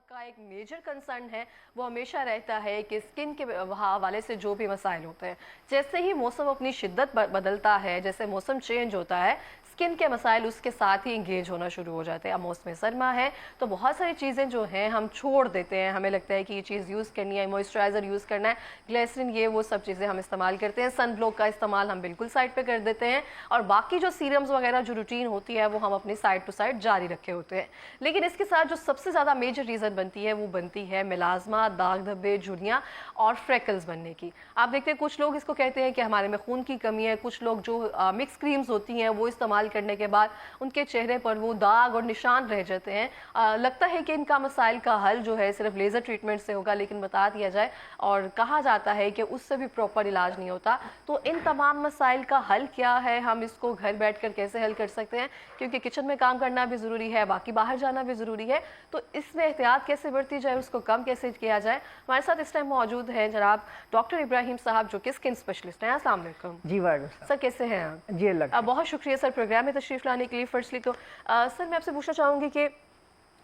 का एक major concern है वो हमेशा रहता है कि स्किन के हवाले से जो भी मसाइल होते हैं, जैसे ही मौसम अपनी शिद्दत बदलता है, जैसे मौसम चेंज होता है, स्किन के मसाइल उसके साथ ही इंगेज होना शुरू हो जाते हैं। अब मौसम सरमा है तो बहुत सारी चीज़ें जो हैं हम छोड़ देते हैं, हमें लगता है कि ये चीज़ यूज़ करनी है, मॉइस्चराइज़र यूज़ करना है, ग्लिसरीन, ये वो सब चीज़ें हम इस्तेमाल करते हैं, सन ब्लॉक का इस्तेमाल हम बिल्कुल साइड पे कर देते हैं और बाकी जो सीरम्स वगैरह जो रूटीन होती है वो हम अपनी साइड टू साइड जारी रखे होते हैं। लेकिन इसके साथ जो सबसे ज़्यादा मेजर रीज़न बनती है वो बनती है मिलाजमा, दाग धब्बे, झुर्रियाँ और फ्रेकल्स बनने की। आप देखते हैं कुछ लोग इसको कहते हैं कि हमारे में खून की कमी है, कुछ लोग जो मिक्स क्रीम्स होती हैं वो इस्तेमाल करने के बाद उनके चेहरे पर वो दाग और निशान रह जाते हैं। लगता है कि इनका मसाइल का हल जो है सिर्फ लेज़र ट्रीटमेंट से होगा, लेकिन बता दिया जाए और कहा जाता है कि उससे भी प्रॉपर इलाज नहीं होता। तो इन तमाम मसाइल का हल क्या है, हम इसको घर बैठकर कैसे हल कर सकते हैं, क्योंकि किचन में काम करना भी ज़रूरी है, बाकी बाहर जाना भी ज़रूरी है, तो इसमें एहतियात कैसे बरती जाए, उसको कम कैसे किया जाए। हमारे साथ इस टाइम मौजूद है जनाब डॉक्टर इब्राहिम साहब, जो कि स्किन स्पेशलिस्ट हैं। अस्सलाम वालेकुम। जी वालेकुम सर, कैसे हैं आप? जी अल्लाह। बहुत शुक्रिया सर प्रोग्राम में तशरीफ़ लाने के लिए। फर्स्टली तो सर मैं आपसे पूछना चाहूँगी कि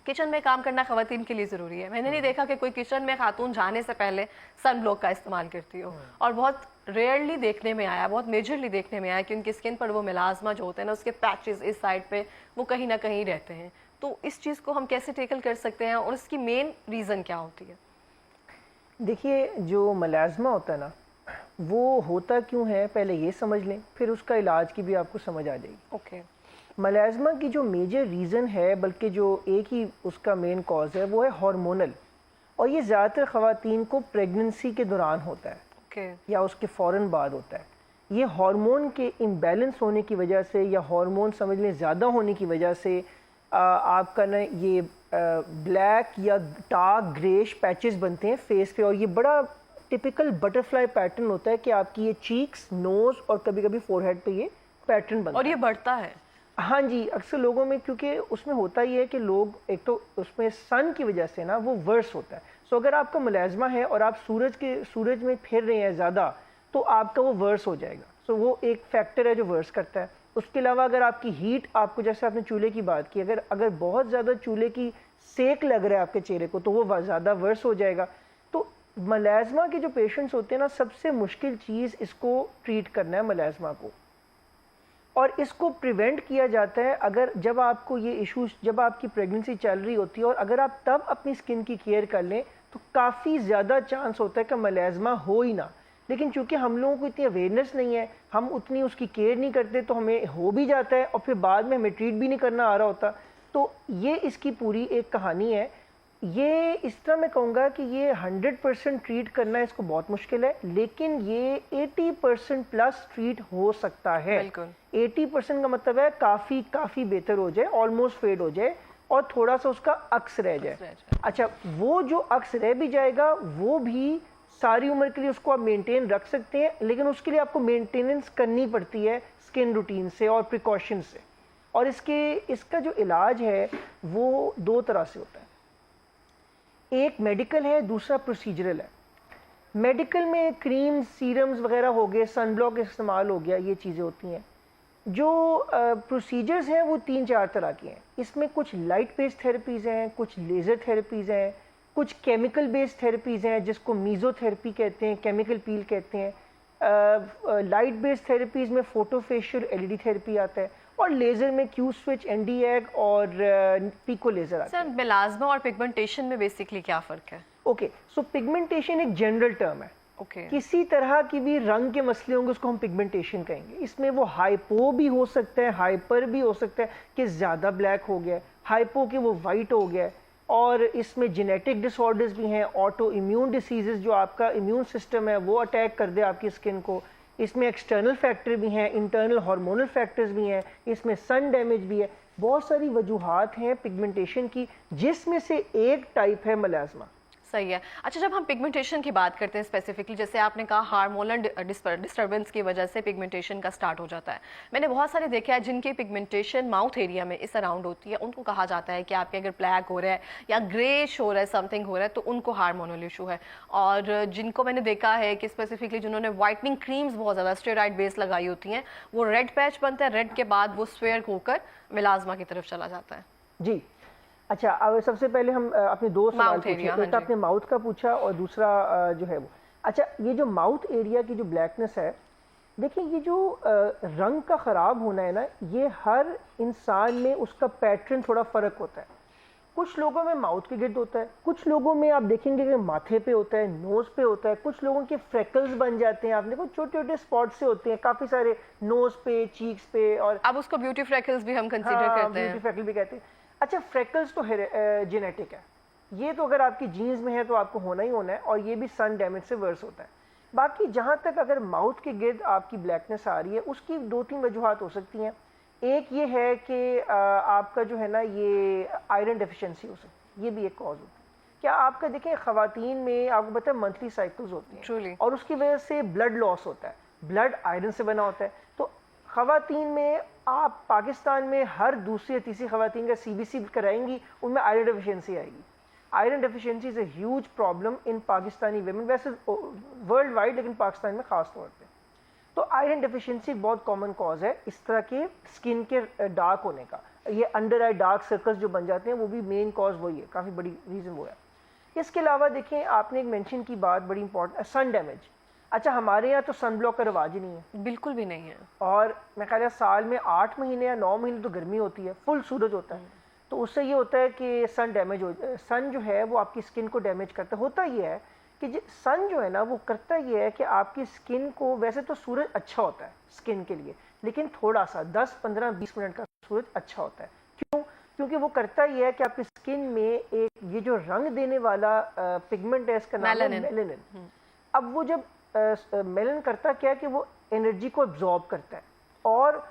किचन में काम करना ख़वातीन के लिए ज़रूरी है। मैंने नहीं देखा कि कोई किचन में खातून जाने से पहले सन ब्लॉक का इस्तेमाल करती हो, और बहुत रेयरली देखने में आया, बहुत मेजरली देखने में आया कि उनकी स्किन पर वो मिलाजमा जो होते हैं ना, उसके पैचेस इस साइड पे वो कहीं ना कहीं रहते हैं। तो इस चीज़ को हम कैसे टेकल कर सकते हैं और इसकी मेन रीज़न क्या होती है? देखिए, जो मिलाजमा होता है ना, वो होता क्यों है पहले ये समझ लें, फिर उसका इलाज की भी आपको समझ आ जाएगी। ओके। मिलाजमा की जो मेजर रीज़न है, बल्कि जो एक ही उसका मेन कॉज है, वो है हार्मोनल, और ये ज़्यादातर ख़वातीन को प्रेगनेंसी के दौरान होता है। ओके। या उसके फ़ौरन बाद होता है। ये हार्मोन के इम्बैलेंस होने की वजह से या हार्मोन समझ लें ज़्यादा होने की वजह से आपका ना ये ब्लैक या डार्क ग्रेश पैचेस बनते हैं फेस पे, और ये बड़ा टिपिकल बटरफ्लाई पैटर्न होता है कि आपकी ये चीक्स, नोज़ और कभी कभी फोरहेड पे ये पैटर्न बनता है। और ये बढ़ता है? हाँ जी, अक्सर लोगों में, क्योंकि उसमें होता ही है कि लोग एक तो उसमें सन की वजह से ना वो वर्स होता है। सो अगर आपका मुलाजमा है और आप सूरज में फिर रहे हैं ज़्यादा, तो आपका वो वर्स हो जाएगा। सो वो एक फैक्टर है जो वर्स करता है। उसके अलावा अगर आपकी हीट, आपको जैसे आपने चूल्हे की बात की, अगर बहुत ज़्यादा चूल्हे की सेक लग रहा है आपके चेहरे को, तो वो ज़्यादा वर्स हो जाएगा। तो मुलाजमा के जो पेशेंट्स होते हैं ना, सबसे मुश्किल चीज़ इसको ट्रीट करना है मुलाजमा को, और इसको प्रिवेंट किया जाता है अगर जब आपको ये इश्यूज, जब आपकी प्रेगनेंसी चल रही होती है और अगर आप तब अपनी स्किन की केयर कर लें, तो काफ़ी ज़्यादा चांस होता है कि मुलाजमा हो ही ना। लेकिन चूंकि हम लोगों को इतनी अवेयरनेस नहीं है, हम उतनी उसकी केयर नहीं करते, तो हमें हो भी जाता है और फिर बाद में हमें ट्रीट भी नहीं करना आ रहा होता। तो ये इसकी पूरी एक कहानी है। ये इस तरह मैं कहूँगा कि ये 100% ट्रीट करना इसको बहुत मुश्किल है, लेकिन ये 80% प्लस ट्रीट हो सकता है। 80% का मतलब है काफ़ी बेहतर हो जाए, ऑलमोस्ट फेड हो जाए और थोड़ा सा उसका अक्स रह जाए। अच्छा, वो जो अक्स रह भी जाएगा, वो भी सारी उम्र के लिए उसको आप मेंटेन रख सकते हैं, लेकिन उसके लिए आपको मेंटेनेंस करनी पड़ती है स्किन रूटीन से और प्रिकॉशन से। और इसका जो इलाज है वो दो तरह से होता है, एक मेडिकल है, दूसरा प्रोसीजरल है। मेडिकल में क्रीम, सीरम्स वगैरह हो गए, सन ब्लॉक इस्तेमाल हो गया, ये चीज़ें होती हैं। जो प्रोसीजर्स हैं वो 3-4 तरह के हैं। इसमें कुछ लाइट बेस्ड थेरेपीज़ हैं, कुछ लेज़र थेरेपीज़ हैं, कुछ केमिकल बेस्ड थेरेपीज़ हैं जिसको मीज़ोथेरेपी कहते हैं, केमिकल पील कहते हैं। लाइट बेस्ड थेरेपीज़ में फोटोफेशियल एलईडी थेरेपी आता है, और लेज़र में क्यू स्विच, एनडी एग और पिको लेज़र आता है। सर, मिलाजमा और पिगमेंटेशन में बेसिकली क्या फ़र्क है? ओके, सो पिगमेंटेशन एक जनरल टर्म है। ओके। किसी तरह की भी रंग के मसले होंगे उसको हम पिगमेंटेशन कहेंगे। इसमें वो हाइपो भी हो सकता है, हाइपर भी हो सकता है कि ज़्यादा ब्लैक हो गया, हाइपो के वो वाइट हो गया, और इसमें जेनेटिक डिसऑर्डर्स भी हैं, ऑटो इम्यून डिसीजेज, जो आपका इम्यून सिस्टम है वो अटैक कर दे आपकी स्किन को। इसमें एक्सटर्नल फैक्टर भी हैं, इंटरनल हार्मोनल फैक्टर्स भी हैं, इसमें सन डैमेज भी है। बहुत सारी वजूहात हैं पिगमेंटेशन की, जिसमें से एक टाइप है मुलाजमा। सही है। अच्छा, जब हम पिगमेंटेशन की बात करते हैं स्पेसिफिकली, जैसे आपने कहा हार्मोनल डिस्टर्बेंस की वजह से पिगमेंटेशन का स्टार्ट हो जाता है। मैंने बहुत सारे देखा है जिनकी पिगमेंटेशन माउथ एरिया में इस अराउंड होती है, उनको कहा जाता है कि आपके अगर ब्लैक हो रहा है या ग्रेश हो रहा है, समथिंग हो रहा है, तो उनको हार्मोनल इशू है। और जिनको मैंने देखा है कि स्पेसिफिकली जिन्होंने वाइटनिंग क्रीम्स बहुत ज़्यादा स्टेरॉइड बेस लगाई होती हैं, वो रेड पैच बनता है, रेड के बाद वो स्वेयर होकर मिलाजमा की तरफ चला जाता है। जी, अच्छा, अब सबसे पहले हम अपने दो सवाल माउथ पूछे, एरिया, एक हाँ तो जी। आपने माउथ का पूछा और दूसरा जो है वो। अच्छा, ये जो माउथ एरिया की जो ब्लैकनेस है, देखिए ये जो रंग का ख़राब होना है ना, ये हर इंसान में उसका पैटर्न थोड़ा फ़र्क होता है। कुछ लोगों में माउथ के गिर्द होता है, कुछ लोगों में आप देखेंगे कि माथे पे होता है, नोज़ पे होता है, कुछ लोगों के फ्रेकल्स बन जाते हैं, आप देखो छोटे छोटे स्पॉट से होते हैं काफ़ी सारे नोज़ पे, चीक्स पे। और अब उसको ब्यूटी फ्रेकल्स भी हम कंसीडर हाँ, करते ब्यूटी हैं। फ्रेकल भी कहते हैं। अच्छा, फ्रेकल्स तो जेनेटिक है, ये तो अगर आपकी जीन्स में है तो आपको होना ही होना है, और ये भी सन डैमेज से वर्स होता है। बाकी जहाँ तक अगर माउथ के गिर्द आपकी ब्लैकनेस आ रही है, उसकी दो तीन वजूहत हो सकती हैं। एक ये है कि आपका जो है ना, ये आयरन डेफिशिएंसी हो सकती है, ये भी एक कॉज होती है। क्या आपका देखें, ख़वातीन में आपको पता है मंथली साइकिल्स होती Truly. हैं, और उसकी वजह से ब्लड लॉस होता है, ब्लड आयरन से बना होता है। तो ख़वातीन में आप पाकिस्तान में हर दूसरी या तीसरी ख़वातीन का CBC कराएंगी, उनमें आयरन डेफिशिएंसी आएगी। Iron deficiency is a huge problem in Pakistani women, वैसे वर्ल्ड वाइड, लेकिन पाकिस्तान में ख़ास तौर पे। तो आयरन डेफिशिएंसी बहुत कॉमन कॉज है इस तरह के स्किन के डार्क होने का। ये अंडर आई डार्क सर्कल्स जो बन जाते हैं, वो भी मेन कॉज वही है, काफ़ी बड़ी रीज़न वो है। इसके अलावा देखें, आपने एक मेंशन की बात बड़ी इंपॉर्टेंट है, सन डैमेज। अच्छा, हमारे यहाँ तो सन ब्लॉक का रिवाज ही नहीं है, बिल्कुल भी नहीं है। और मैं ख्याल है साल में 8 महीने या 9 महीने तो गर्मी होती है, फुल सूरज होता है। तो उससे ये होता है कि सन डैमेज हो, सन जो है वो आपकी स्किन को डैमेज करता है। होता ये है कि सन जो है ना, वो करता ये है कि आपकी स्किन को, वैसे तो सूरज अच्छा होता है स्किन के लिए, लेकिन थोड़ा सा 10-15-20 मिनट का सूरज अच्छा होता है। क्यों? क्योंकि वो करता ये है कि आपकी स्किन में एक ये जो रंग देने वाला पिगमेंट है, इसका नाम है मेलेनिन। अब वो जब मेलन करता क्या है कि वो एनर्जी को एब्जॉर्ब करता है, और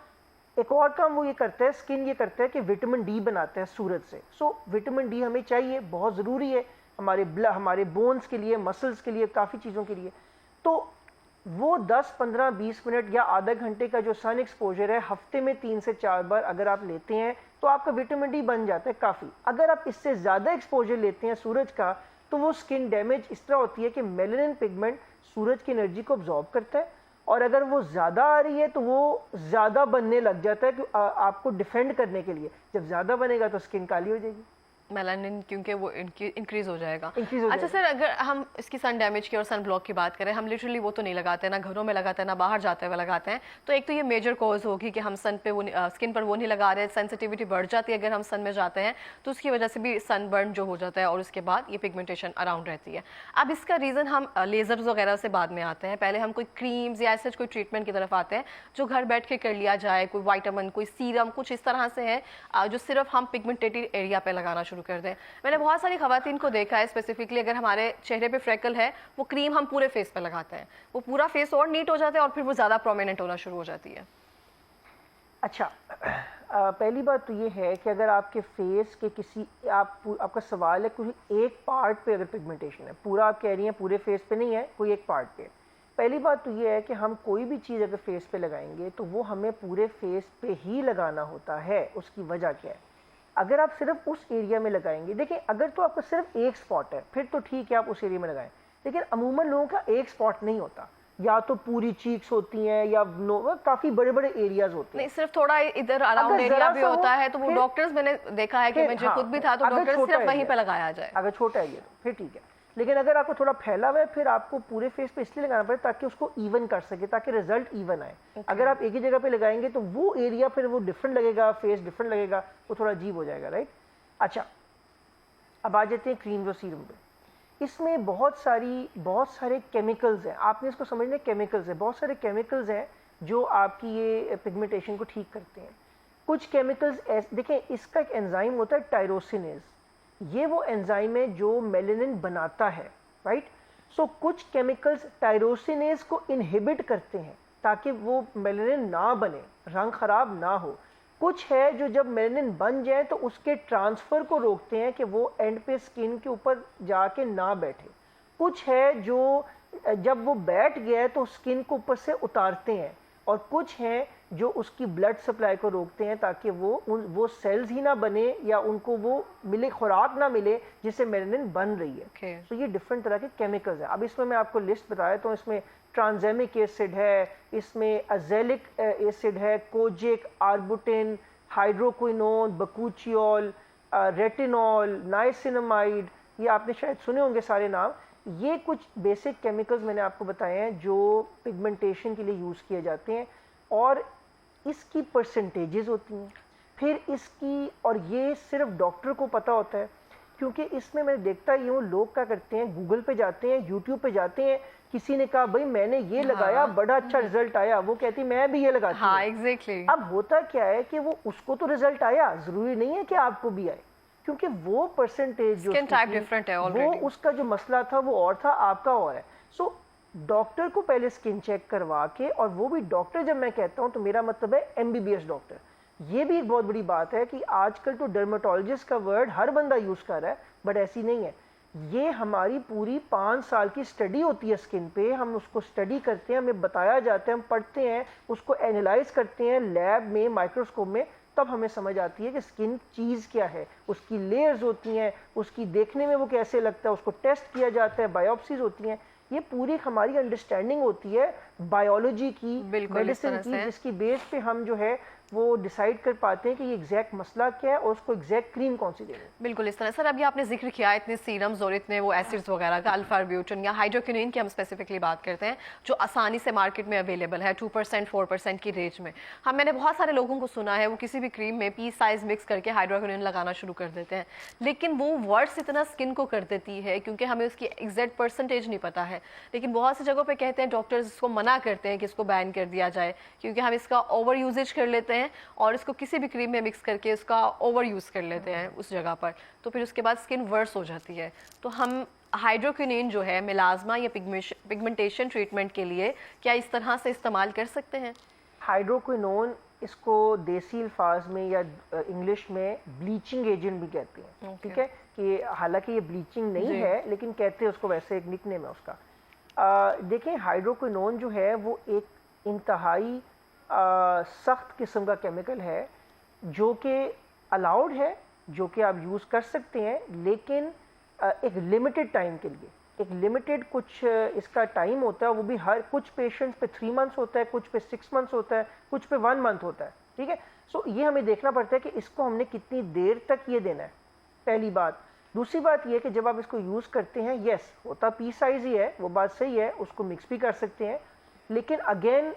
एक और काम वो ये करता है, स्किन ये करता है कि विटामिन डी बनाता है सूरज से। सो विटामिन डी हमें चाहिए, बहुत ज़रूरी है हमारे बोन्स के लिए, मसल्स के लिए, काफ़ी चीज़ों के लिए। तो वो 10-15-20 मिनट या आधा घंटे का जो सन एक्सपोजर है, हफ्ते में 3 से 4 बार अगर आप लेते हैं, तो आपका विटामिन डी बन जाता है काफ़ी। अगर आप इससे ज़्यादा एक्सपोजर लेते हैं सूरज का, तो वो स्किन डैमेज इस तरह होती है कि मेलेनिन पिगमेंट सूरज की एनर्जी को ऑब्जॉर्ब करता है, और अगर वो ज़्यादा आ रही है तो वो ज़्यादा बनने लग जाता है कि आपको डिफेंड करने के लिए। जब ज़्यादा बनेगा तो स्किन काली हो जाएगी, मेलानिन, क्योंकि वो इंक्रीज हो जाएगा। इंक्रीज हो अच्छा जाएगा। सर, अगर हम इसकी सन डैमेज की और सन ब्लॉक की बात करें, हम लिटरली वो तो नहीं लगाते, ना घरों में लगाते हैं, ना बाहर जाते हुए लगाते हैं। तो एक तो ये मेजर कॉज होगी कि हम सन पे वो स्किन पर वो नहीं लगा रहे, सेंसिटिविटी बढ़ जाती है अगर हम सन में जाते हैं, तो उसकी वजह से भी सन बर्न जो हो जाता है, और उसके बाद ये पिगमेंटेशन अराउंड रहती है। अब इसका रीज़न हम लेजर्स वगैरह से बाद में आते हैं, पहले हम कोई क्रीम्स या ऐसे कोई ट्रीटमेंट की तरफ आते हैं जो घर बैठ के कर लिया जाए, कोई वाइटामिन, कोई सीरम, कुछ इस तरह से है जो सिर्फ हम पिगमेंटेटेड एरिया पे लगाना शुरू कर दें। मैंने बहुत सारी खवातीन को देखा है, स्पेसिफिकली अगर हमारे चेहरे पे फ्रेकल है, वो क्रीम हम पूरे फेस पे लगाते हैं, वो पूरा फेस और नीट हो जाता है, और फिर वो ज़्यादा प्रोमिनेंट होना शुरू हो जाती है। अच्छा, पहली बात तो ये है कि अगर आपके फेस के किसी आपका सवाल है कोई एक पार्ट पे अगर पिगमेंटेशन है, पूरा आप कह रही हैं पूरे फेस पे नहीं है, कोई एक पार्ट पे। पहली बात तो ये है कि हम कोई भी चीज़ अगर फेस पे लगाएंगे तो वो हमें पूरे फेस पे ही लगाना होता है। उसकी वजह क्या है? अगर आप सिर्फ उस एरिया में लगाएंगे, देखिए अगर तो आपका सिर्फ एक स्पॉट है फिर तो ठीक है, आप उस एरिया में लगाएं, लेकिन अमूमन लोगों का एक स्पॉट नहीं होता, या तो पूरी चीक्स होती हैं या काफ़ी बड़े बड़े एरियाज होते हैं। नहीं, सिर्फ थोड़ा इधर अराउंड एरिया भी होता है, तो वो डॉक्टर्स, मैंने देखा है कि मुझे खुद भी था, तो डॉक्टर सिर्फ वहीं पे लगाया जाए। अगर छोटा है ये तो फिर ठीक है, लेकिन अगर आपको थोड़ा फैला हुआ है फिर आपको पूरे फेस पे इसलिए लगाना पड़े ताकि उसको इवन कर सके, ताकि रिजल्ट इवन आए। अगर आप एक ही जगह पे लगाएंगे तो वो एरिया फिर वो डिफरेंट लगेगा, फेस डिफरेंट लगेगा, वो थोड़ा अजीब हो जाएगा, राइट। अच्छा, अब आ जाते हैं क्रीम्स और सीरम पे। इसमें बहुत सारे केमिकल्स हैं, आपने इसको समझना, केमिकल्स हैं, बहुत सारे केमिकल्स हैं जो आपकी ये पिगमेंटेशन को ठीक करते हैं। कुछ केमिकल्स देखें, इसका एक एंजाइम होता है टायरोसिनेज, ये वो एंजाइम है जो मेलेनिन बनाता है, राइट। सो कुछ केमिकल्स टायरोसिनेज को इनहिबिट करते हैं ताकि वो मेलेनिन ना बने, रंग खराब ना हो। कुछ है जो जब मेलेनिन बन जाए तो उसके ट्रांसफ़र को रोकते हैं कि वो एंड पे स्किन के ऊपर जाके ना बैठे। कुछ है जो जब वो बैठ गया है तो स्किन को ऊपर से उतारते हैं, और कुछ हैं जो उसकी ब्लड सप्लाई को रोकते हैं ताकि वो सेल्स ही ना बने या उनको वो मिले, खुराक ना मिले जिससे मेलेनिन बन रही है। तो ये डिफरेंट तरह के केमिकल्स हैं। अब इसमें मैं आपको लिस्ट बताया तो इसमें ट्रांसजेमिक एसिड है, इसमें अजेलिक एसिड है, kojic, arbutin, hydroquinone, bakuchiol, retinol, niacinamide, ये आपने शायद सुने होंगे सारे नाम। ये कुछ बेसिक केमिकल्स मैंने आपको बताए हैं जो पिगमेंटेशन के लिए यूज़ किए जाते हैं, और इसकी परसेंटेजेस होती हैं फिर इसकी, और ये सिर्फ डॉक्टर को पता होता है, क्योंकि इसमें मैं देखता ही हूँ लोग क्या करते हैं, गूगल पे जाते हैं, यूट्यूब पे जाते हैं, किसी ने कहा भाई मैंने ये लगाया, बड़ा अच्छा रिजल्ट आया, वो कहती मैं भी ये लगाती हूँ। हाँ, एग्जैक्टली। अब होता क्या है कि वो उसको तो रिजल्ट आया, जरूरी नहीं है कि आपको भी आए, क्योंकि वो परसेंटेज जो स्किन टाइप डिफरेंट है वो ऑलरेडी। उसका जो मसला था वो और था, आपका और है। सो डॉक्टर को पहले स्किन चेक करवा के, और वो भी डॉक्टर जब मैं कहता हूँ तो मेरा मतलब है MBBS डॉक्टर। ये भी एक बहुत बड़ी बात है कि आजकल तो डर्मेटोलॉजिस्ट का वर्ड हर बंदा यूज कर रहा है, बट ऐसी नहीं है। ये हमारी पूरी 5 साल की स्टडी होती है स्किन पे, हम उसको स्टडी करते हैं, हमें बताया जाता है, हम पढ़ते हैं, उसको एनालाइज करते हैं लैब में, माइक्रोस्कोप में, तब हमें समझ आती है कि स्किन चीज़ क्या है, उसकी लेयर्स होती हैं, उसकी देखने में वो कैसे लगता है, उसको टेस्ट किया जाता है, बायोप्सीज होती हैं। ये पूरी हमारी अंडरस्टैंडिंग होती है बायोलॉजी की, मेडिसिन की, जिसकी बेस पे हम जो है वो डिसाइड कर पाते हैं कि ये एग्जैक्ट मसला क्या है और उसको एग्जैक्ट क्रीम कौन सी देनी है। बिल्कुल इस तरह। सर अभी आपने जिक्र किया इतने सीरम्स और इतने वो एसिड्स वगैरह का, अल्फा-ब्यूटिन या हाइड्रोक्विनोन की हम स्पेसिफिकली बात करते हैं, जो आसानी से मार्केट में अवेलेबल है 2% 4% की रेंज में। हम मैंने बहुत सारे लोगों को सुना है वो किसी भी क्रीम में पी साइज मिक्स करके हाइड्रोक्विनोन लगाना शुरू कर देते हैं, लेकिन वो वर्ड्स इतना स्किन को कर देती है क्योंकि हमें उसकी एग्जैक्ट परसेंटेज नहीं पता है। लेकिन बहुत सी जगहों पर कहते हैं डॉक्टर्स इसको मना करते हैं कि इसको बैन कर दिया जाए, क्योंकि हम इसका ओवर यूजेज कर लेते हैं और इसको किसी भी क्रीम में मिक्स करके उसका ओवर यूज़ कर लेते हैं उस जगह पर, तो फिर उसके बाद स्किन वर्स हो जाती है। तो हम हाइड्रोक्विनोन जो है मेलाज्मा या पिगमेंटेशन ट्रीटमेंट के लिए क्या इस तरह से इस्तेमाल कर सकते हैं? हाइड्रोक्विनोन, इसको देसी अल्फाज में या इंग्लिश में ब्लीचिंग एजेंट भी कहते हैं। ठीक है, कि हालांकि ये ब्लीचिंग नहीं है, लेकिन कहते हैं उसको, वैसे एक निकनेम है उसका। देखें, हाइड्रोक्विनोन जो है वो एक इंतहाई सख्त किस्म का केमिकल है जो कि अलाउड है, जो कि आप यूज़ कर सकते हैं, लेकिन एक लिमिटेड टाइम के लिए, एक लिमिटेड कुछ इसका टाइम होता है, वो भी हर कुछ पेशेंट्स पे 3 मंथ्स होता है, कुछ पे 6 मंथ्स होता है, कुछ पे 1 मंथ होता है। ठीक है, सो ये हमें देखना पड़ता है कि इसको हमने कितनी देर तक ये देना है, पहली बात। दूसरी बात ये कि जब आप इसको यूज़ करते हैं, यस होता पी साइज ही है, वो बात सही है, उसको मिक्स भी कर सकते हैं, लेकिन अगेन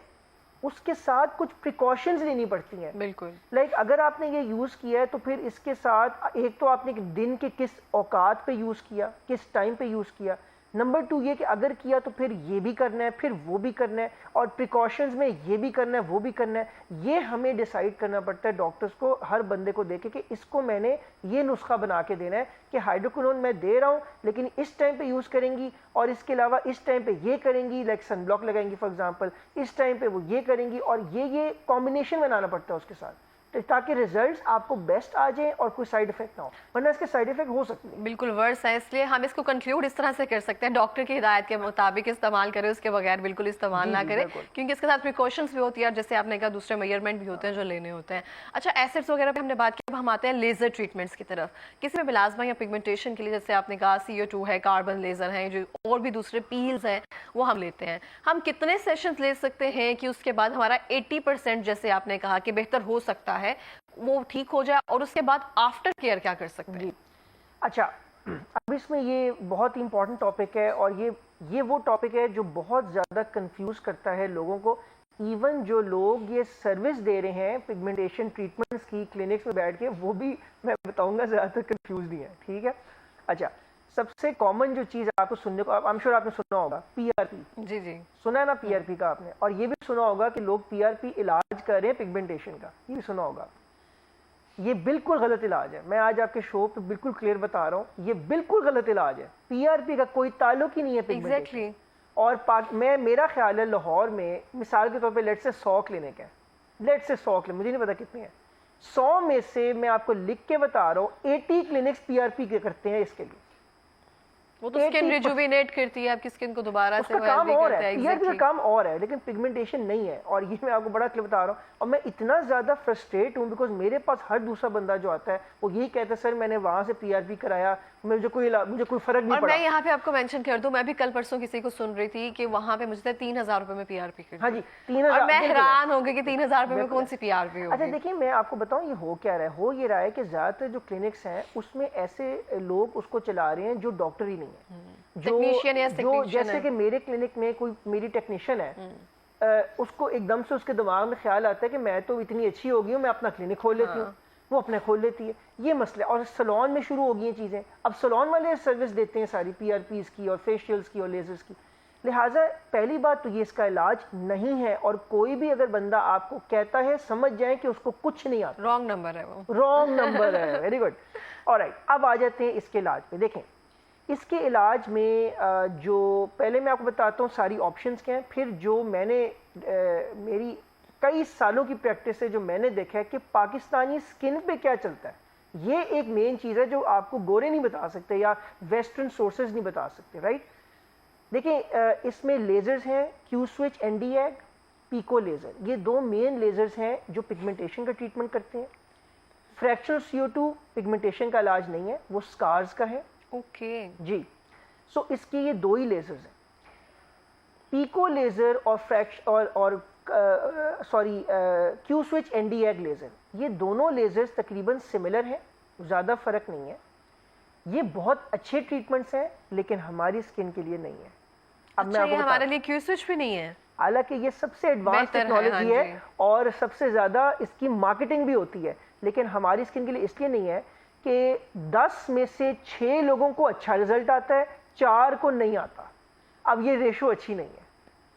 उसके साथ कुछ प्रिकॉशंस लेनी पड़ती हैं। बिल्कुल। लाइक अगर आपने ये यूज़ किया है तो फिर इसके साथ एक तो आपने दिन के किस औकात पे यूज़ किया, किस टाइम पे यूज़ किया, नंबर 2 ये कि अगर किया तो फिर ये भी करना है, फिर वो भी करना है, और प्रिकॉशंस में ये भी करना है, वो भी करना है। ये हमें डिसाइड करना पड़ता है डॉक्टर्स को, हर बंदे को देखे कि इसको मैंने ये नुस्खा बना के देना है कि हाइड्रोक्विनोन मैं दे रहा हूँ, लेकिन इस टाइम पे यूज़ करेंगी, और इसके अलावा इस टाइम पे ये करेंगी, लाइक सन ब्लॉक लगाएंगी फॉर एग्जाम्पल, इस टाइम पे वो ये करेंगी, और ये कॉम्बिनेशन बनाना पड़ता है उसके साथ, ताकि रिजल्ट्स आपको बेस्ट आ जाए और कोई साइड इफेक्ट ना हो, वरना इसके साइड इफेक्ट हो सकते हैं। बिल्कुल वर्स है, इसलिए हम इसको कंक्लूड इस तरह से कर सकते हैं, डॉक्टर की हिदायत के मुताबिक इस्तेमाल करें, उसके बगैर बिल्कुल इस्तेमाल ना करें, क्योंकि इसके साथ प्रिकॉशंस भी होती है, और जैसे आपने कहा दूसरे मेजरमेंट भी होते हैं जो लेने होते हैं। अच्छा, एसिड्स वगैरह पे हमने बात की, अब हम आते हैं लेजर ट्रीटमेंट्स की तरफ। किसी में मेलाज्मा या पिगमेंटेशन के लिए, जैसे आपने कहा CO2 है, कार्बन लेजर है, जो और भी दूसरे पील्स हैं वो हम लेते हैं। हम कितने सेशंस ले सकते हैं कि उसके बाद हमारा 80% जैसे आपने कहा कि बेहतर हो सकता है, वो ठीक हो जाए, और उसके बाद आफ्टर केयर क्या कर सकते हैं? अच्छा, अब इसमें ये बहुत ही इंपॉर्टेंट टॉपिक है, और ये वो टॉपिक है जो बहुत ज़्यादा कंफ्यूज करता है लोगों को। इवन जो लोग ये सर्विस दे रहे हैं पिगमेंटेशन ट्रीटमेंट्स की क्लिनिक्स में बैठ के, वो भी मैं बताऊंगा ज़्यादातर कंफ्यूज नहीं है। ठीक है, अच्छा, सबसे कॉमन जो चीज़ आपको सुनने को, आई एम श्योर आपने सुना होगा, PRP। जी जी, सुना है ना PRP का आपने, और ये भी सुना होगा कि लोग PRP इलाज कर रहे हैं पिगमेंटेशन का, ये भी सुना होगा। ये बिल्कुल गलत इलाज है, मैं आज आपके शो पे बिल्कुल क्लियर बता रहा हूँ, ये बिल्कुल गलत इलाज है। PRP का कोई ताल्लुक ही नहीं है पिगमेंटेशन। Exactly. और मेरा ख्याल है लाहौर में मिसाल के तौर पे लेट से 100 क्लिनिक है, लेट से 100 क्लिनिक, मुझे नहीं पता कितने हैं, 100 में से मैं आपको लिख के बता रहा हूँ 80 क्लिनिक्स PRP के करते हैं इसके लिए। वो तो स्किन रिजुविनेट करती है आपकी स्किन को दोबारा से, उसका काम और है, पीआरपी का exactly. काम और है, लेकिन पिगमेंटेशन नहीं है। और ये मैं आपको बड़ा क्लियर बता रहा हूँ, और मैं इतना ज़्यादा फ्रस्ट्रेट हूँ बिकॉज मेरे पास हर दूसरा बंदा जो आता है वो यही कहता है सर मैंने वहाँ से पीआरपी कराया, मुझे कोई फर्क नहीं और पड़ा। मैं यहाँ पे आपको मेंशन कर दूं, मैं भी कल परसों किसी को सुन रही थी कि वहाँ पे मुझे 3,000 रुपए में पीआरपी कर। हाँ जी, 3,000। और मैं हैरान हो गई कि 3,000 रुपए में कौन सी पीआरपी होगी। अच्छा देखिए, मैं आपको बताऊं ये हो क्या रहा है, हो ये रहा है कि ज़्यादातर जो क्लिनिक्स हैं उसमें ऐसे लोग उसको चला रहे हैं जो डॉक्टर ही नहीं है, जो जैसे कि मेरे क्लिनिक में कोई मेरी टेक्नीशियन है, उसको एकदम से उसके दिमाग में ख्याल आता है कि मैं तो इतनी अच्छी हो गई हूँ, मैं अपना क्लिनिक खोल लेती हूँ, वो अपने खोल लेती है, ये मसला। और सलोन में शुरू हो गई हैं चीज़ें, अब सलोन वाले सर्विस देते हैं सारी पीआरपीज़ की और फेशियल्स की और लेजर्स की। लिहाजा पहली बात तो ये इसका इलाज नहीं है, और कोई भी अगर बंदा आपको कहता है समझ जाए कि उसको कुछ नहीं आता, रॉन्ग नंबर है, वो रॉन्ग नंबर है। Very good. ऑलराइट, अब आ जाते हैं इसके इलाज पे। देखें इसके इलाज में जो पहले मैं आपको बताता हूँ सारी ऑप्शंस क्या हैं, फिर जो मैंने मेरी कई सालों की प्रैक्टिस है जो मैंने देखा है कि पाकिस्तानी स्किन पे क्या चलता है, ये एक मेन चीज़ है जो आपको गोरे नहीं बता सकते या वेस्टर्न सोर्सेज नहीं बता सकते, राइट। देखिए इसमें लेजर्स हैं, Q switch, Nd YAG, pico laser, ये दो मेन लेजर्स हैं जो पिगमेंटेशन का ट्रीटमेंट करते हैं। फ्रैक्शनल CO2 पिगमेंटेशन का इलाज नहीं है, वो स्कार्स का है। ओके जी, सो इसके ये दो ही लेजर्स हैं, पीको लेज़र और क्यू स्विच, एनडी-एग लेज़र, ये दोनों लेजर्स तकरीबन सिमिलर हैं, ज़्यादा फ़र्क नहीं है। ये बहुत अच्छे ट्रीटमेंट्स हैं लेकिन हमारी स्किन के लिए नहीं है। अब अच्छा, ये हमारे लिए क्यू स्विच भी नहीं है, हालांकि ये सबसे एडवांस टेक्नोलॉजी है और सबसे ज़्यादा इसकी मार्केटिंग भी होती है, लेकिन हमारी स्किन के लिए इसलिए नहीं है कि 10 में से 6 लोगों को अच्छा रिजल्ट आता है, 4 को नहीं आता। अब ये रेशो अच्छी नहीं है।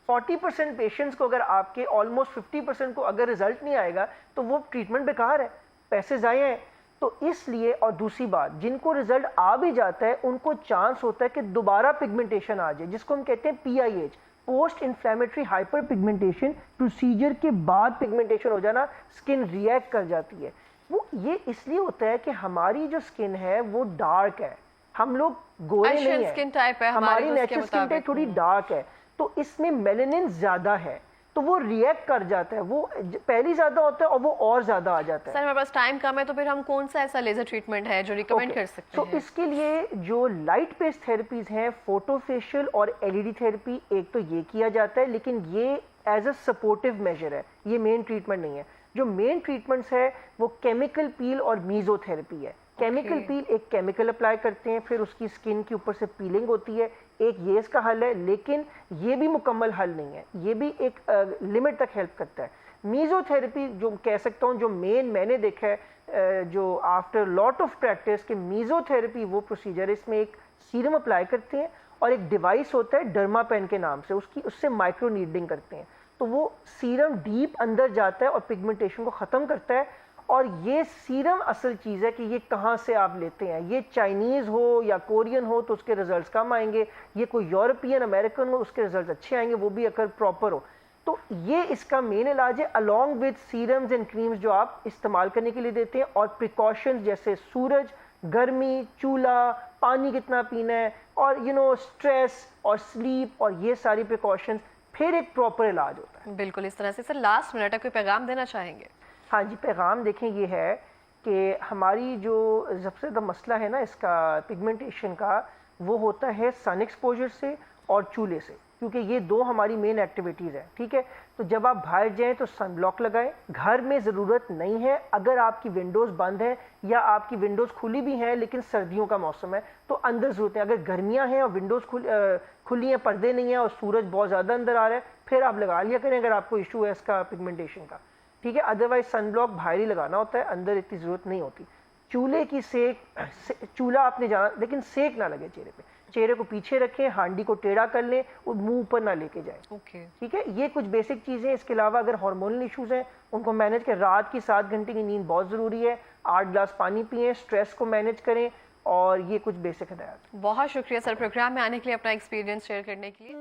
40% पेशेंट्स को अगर आपके ऑलमोस्ट 50% को अगर रिजल्ट नहीं आएगा तो वो ट्रीटमेंट बेकार है, पैसे ज़ाया हैं। तो इसलिए, और दूसरी बात, जिनको रिजल्ट आ भी जाता है उनको चांस होता है कि दोबारा पिगमेंटेशन आ जाए, जिसको हम कहते हैं PIH, post inflammatory hyper pigmentation. Procedure के बाद पिगमेंटेशन हो जाना, स्किन रिएक्ट कर जाती है। वो ये इसलिए होता है कि हमारी जो स्किन है वो डार्क है, हम लोग गोरे नहीं है, स्किन टाइप है हमारी नेचुरल स्किन टाइप थोड़ी डार्क है, तो इसमें मेलानिन ज्यादा है, तो वो रिएक्ट कर जाता है, वो पहली ज्यादा होता है और वो और ज्यादा आ जाता है। सर, हमारे पास टाइम कम है, तो फिर हम कौन सा ऐसा लेजर ट्रीटमेंट है जो रिकमेंड कर सकते हैं? तो इसके लिए जो लाइट बेस्ड थेरेपीज हैं, फोटोफेशियल और LED थेरेपी, एक तो ये किया जाता है, लेकिन ये एज अ सपोर्टिव मेजर है, ये मेन ट्रीटमेंट नहीं है। जो मेन ट्रीटमेंट्स है वो केमिकल पील और मीजोथेरेपी है। केमिकल पील, एक केमिकल अप्लाई करते हैं, फिर उसकी स्किन के ऊपर से पीलिंग होती है, एक ये इसका हल है, लेकिन ये भी मुकम्मल हल नहीं है, ये भी एक लिमिट तक हेल्प करता है। मीजोथेरेपी जो कह सकता हूँ, जो मेन मैंने देखा है जो आफ्टर लॉट ऑफ प्रैक्टिस कि मीजोथेरेपी वो प्रोसीजर, इसमें एक सीरम अप्लाई करते हैं और एक डिवाइस होता है डर्मापेन के नाम से, उससे माइक्रो नीडलिंग करते हैं, तो वो सीरम डीप अंदर जाता है और पिगमेंटेशन को ख़त्म करता है। और ये सीरम असल चीज़ है कि ये कहाँ से आप लेते हैं, ये चाइनीज़ हो या कोरियन हो तो उसके रिजल्ट्स कम आएंगे, ये कोई यूरोपियन अमेरिकन हो उसके रिजल्ट्स अच्छे आएंगे, वो भी अगर प्रॉपर हो। तो ये इसका मेन इलाज है, along with serums and creams जो आप इस्तेमाल करने के लिए देते हैं, और प्रिकॉशंस जैसे सूरज, गर्मी, चूल्हा, पानी कितना पीना है, और स्ट्रेस और स्लीप, और ये सारी प्रिकॉशंस, फिर एक प्रॉपर इलाज होता है। बिल्कुल इस तरह से। सर, लास्ट मिनट है, कोई पैगाम देना चाहेंगे? हाँ जी, पैगाम देखें ये है कि हमारी जो सबसे ज़्यादा मसला है ना इसका पिगमेंटेशन का, वो होता है सन एक्सपोजर से और चूल्हे से, क्योंकि ये दो हमारी मेन एक्टिविटीज़ हैं, ठीक है। तो जब आप बाहर जाएं तो सन ब्लॉक लगाएं, घर में ज़रूरत नहीं है, अगर आपकी विंडोज़ बंद है या आपकी विंडोज़ खुली भी हैं लेकिन सर्दियों का मौसम है तो अंदर ज़रूरत है। अगर गर्मियाँ हैं और विंडोज़ खुली हैं, पर्दे नहीं हैं और सूरज बहुत ज़्यादा अंदर आ रहा है, फिर आप लगा लिया करें अगर आपको इशू है इसका पिगमेंटेशन का, ठीक है। अदरवाइज सन ब्लॉक बाहर ही लगाना होता है, अंदर इतनी ज़रूरत नहीं होती। चूल्हे की चूल्हा आपने जाना, लेकिन सेक ना लगे चेहरे पे, चेहरे को पीछे रखें, हांडी को टेढ़ा कर लें और मुंह ऊपर ना लेके जाएं, ठीक है। ये कुछ बेसिक चीज़ें। इसके अलावा अगर हार्मोनल इश्यूज हैं उनको मैनेज करें, रात की 7 घंटे की नींद बहुत ज़रूरी है, 8 गिलास पानी पिएं, स्ट्रेस को मैनेज करें, और ये कुछ बेसिक हिदायत। बहुत शुक्रिया सर प्रोग्राम में आने के लिए, अपना एक्सपीरियंस शेयर करने के लिए।